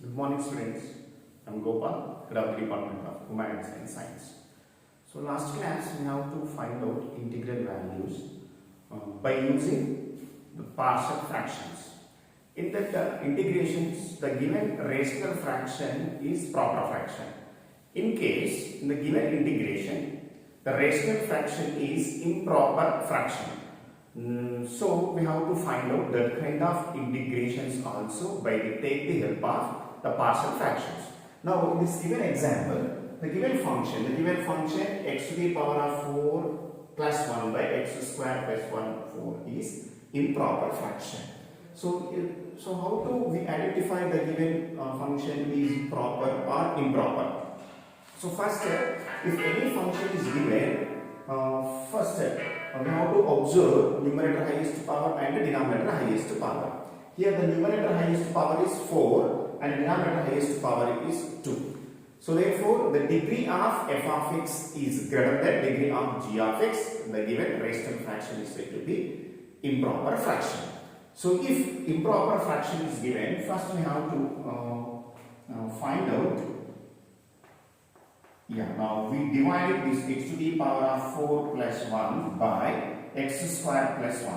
Good morning, students. I'm Gopal, head of the Department of Humanities and Science. So last class we have to find out integral values by using the partial fractions. In that integrations, the given rational fraction is proper fraction. In case in the given integration, the rational fraction is improper fraction. So we have to find out that kind of integrations also by take the help of the partial fractions. Now in this given example, the given function x to the power of 4 plus 1 by x square plus 1 4 is improper fraction. So how do we identify the given function is proper or improper? So first step, if any function is given, first step we have to observe numerator highest power and the denominator highest power. Here the numerator highest power is 4 and denominator highest power is 2. So therefore the degree of f of x is greater than degree of g of x. The given rational fraction is said to be improper fraction. So if improper fraction is given, first we have to find out. Now we divided this x to the power of 4 plus 1 by x square plus 1.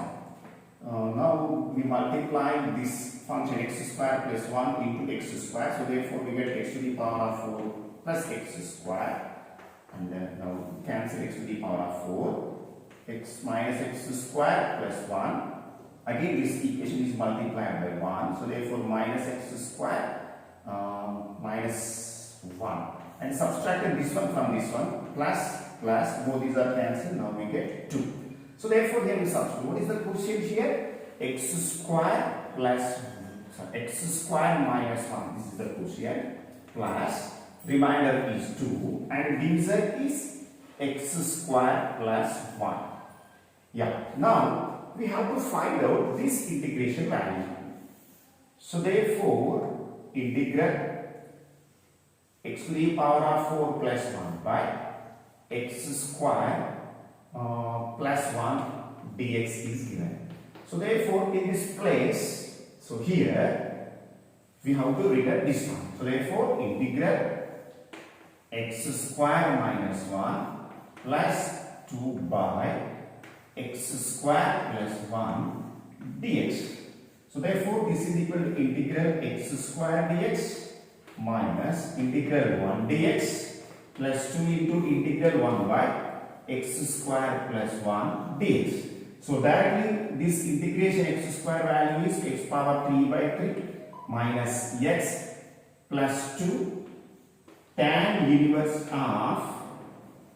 Now we multiply this function x square plus 1 into x square. So therefore we get x to the power of 4 plus x square. And then now cancel x to the power of 4. X minus x square plus 1. Again this equation is multiplied by 1. So therefore minus x square minus 1. And subtracting this one from this one, plus both these are cancelled. Now we get 2. So therefore here we substitute. What is the quotient here? X square plus x square minus 1. This is the quotient. Plus remainder is 2 and divisor is x square plus 1. Now we have to find out this integration value. So therefore integral x to the power of 4 plus 1 by x square plus 1 dx is given. So therefore in this place, so here we have to write this one. So therefore integral x square minus 1 plus 2 by x square plus 1 dx. So therefore this is equal to integral x square dx minus integral 1 dx plus 2 into integral 1 by x square plus 1 dx. So directly this integration x square value is x power 3 by 3 minus x plus 2 tan inverse of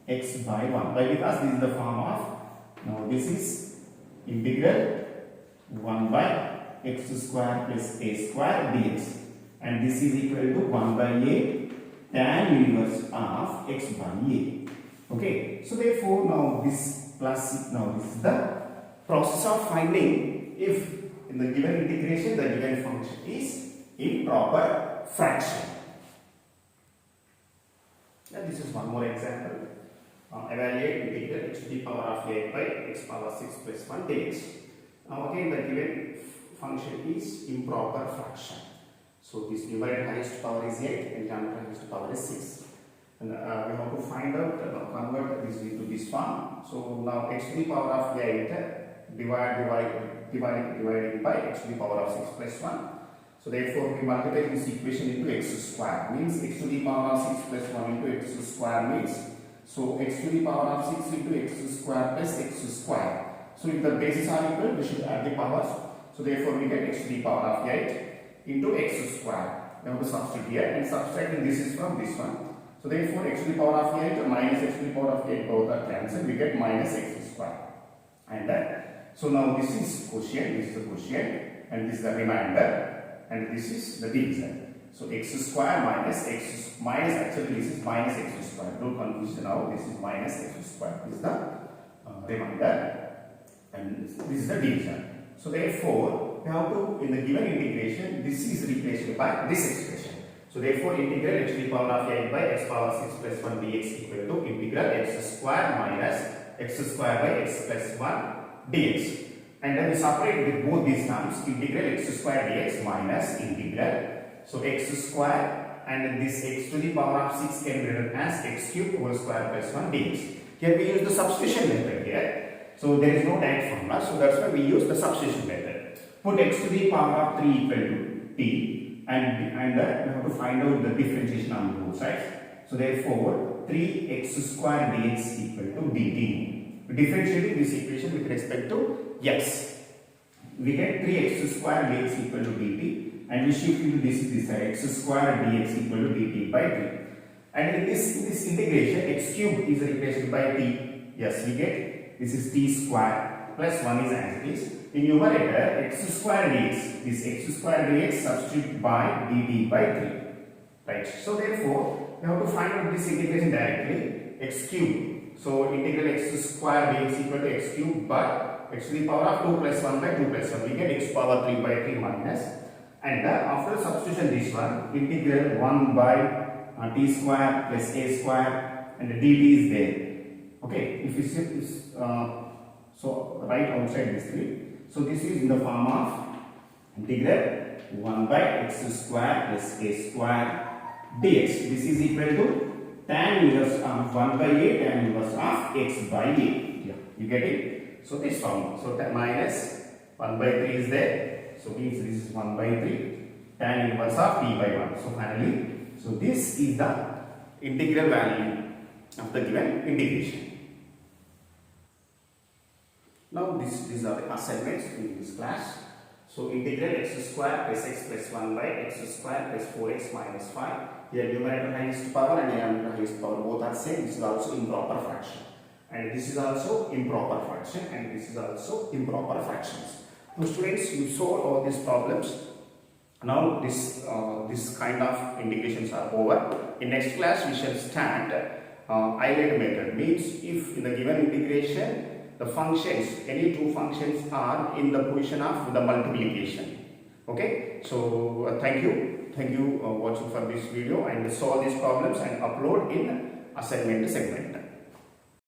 x by 1. Why? Because this is the form of, now this is integral 1 by x square plus a square dx. And this is equal to 1 by a tan inverse of x by a. Okay, so therefore now this plus, now this is the process of finding if in the given integration the given function is improper fraction. And this is one more example. Evaluate integral x to the power of a by x power 6 plus 1 dx. Now again the given function is improper fraction. So this numerator highest power is 8 and denominator highest power is 6. And we have to find out, convert this into this form. So now x to the power of 8 divided by x to the power of 6 plus 1. So therefore we multiply this equation into x square, means x to the power of 6 plus 1 into x square means, so x to the power of 6 into x square plus x square. So if the bases are equal, we should add the powers. So therefore we get x to the power of 8 into x square. We have to substitute here and subtracting this is from this one. So therefore x to the power of 8 minus x to the power of 8 both are cancelled. We get minus x square. And so now this is quotient, this is the quotient, and this is the remainder, and this is the divisor. So x square minus actually this is minus x square. Don't confuse now. This is minus x square. This is the remainder, and this is the divisor. So therefore we have to, in the given integration, this is replaced by this expression. So therefore integral x to the power of 8 by x power 6 plus 1 dx equal to integral x square minus x square by x plus 1 dx. And then we separate with both these terms, integral x square dx minus integral So x square and this x to the power of 6 can be written as x cube whole square plus 1 dx. Here we use the substitution method here. So there is no direct formula. So that's why we use the substitution method. Put x to the power of 3 equal to t and we have to find out the differentiation on both sides. So therefore 3x square dx equal to dt. Differentiating this equation with respect to x. We get 3x square dx equal to dt and we shift into this side x square dx equal to dt by 3. And in this integration x cube is replaced by t. Yes, we get this is t square plus 1 is as it is. In numerator x square dx, this x square dx substitute by dt by 3. Right. So therefore we have to find out this integration directly. X cube. So integral x square dx equal to x cube, but x to the power of 2 plus 1 by 2 plus 1. We get x power 3 by 3 minus. And after substitution this one, integral 1 by t square plus a square and dt is there. Okay, if you shift this, so right outside this 3. So this is in the form of integral 1 by x square plus a square dx. This is equal to tan inverse of 1 by a tan inverse of x by a. Yeah, you get it? So this form. So minus 1 by 3 is there. So means this is 1 by 3 tan inverse of t by 1. So finally, so this is the integral value of the given integration. Now these are the assignments in this class. So integral x square plus x plus 1 by x square plus 4x minus 5. Here numerator highest power and denominator highest power both are same. This is also improper fraction. And this is also improper fraction and this is also improper fractions. Now students, you solve all these problems. Now this kind of integrations are over. In next class we shall start isolated method. Means if in the given integration the functions, any two functions are in the position of the multiplication. Okay, so thank you watching for this video and solve these problems and upload in assignment segment.